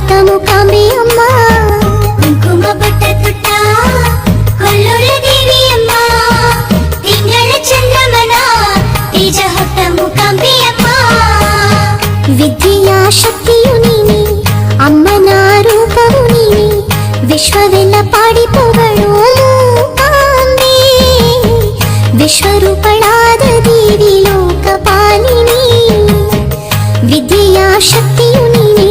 ಹೊತ್ತ ಮೂಕಾಂಬಿ ಅಮ್ಮ, ಕುಂಕುಮ ಬಟ್ಟ ತೊಟ್ಟ ಕೊಲ್ಲೂರ ದೇವಿ ಅಮ್ಮ, ತಿಂಗಳ ಚಂದ್ರಮನ ತೇಜ ಹೊತ್ತ ಮೂಕಾಂಬಿ ಅಮ್ಮ. ವಿದ್ಯೆಯ ಶಕ್ತಿಯು ನೀನೆ, ಅಮ್ಮನ ರೂಪವು ನೀನೆ, ವಿಶ್ವವೆಲ್ಲ ಪಾಡಿ ಪೊಗಳು ಮೂಕಾಂಬೆ. ವಿಶ್ವರೂಪಳಾದ ದೇವಿ ಲೋಕಪಾಲಿನಿ, ವಿದ್ಯೆಯ ಶಕ್ತಿಯು ನೀನೆ,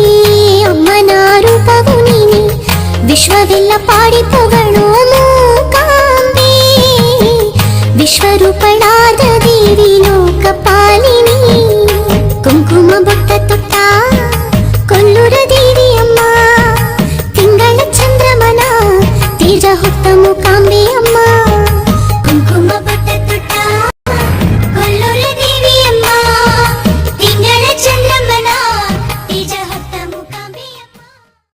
ಅಮ್ಮನ ರೂಪವು ನೀನೆ, ವಿಶ್ವವೆಲ್ಲ ಪಾಡಿ ಪೊಗಳು ಮೂಕಾಂಬೆ. ವಿಶ್ವರೂಪ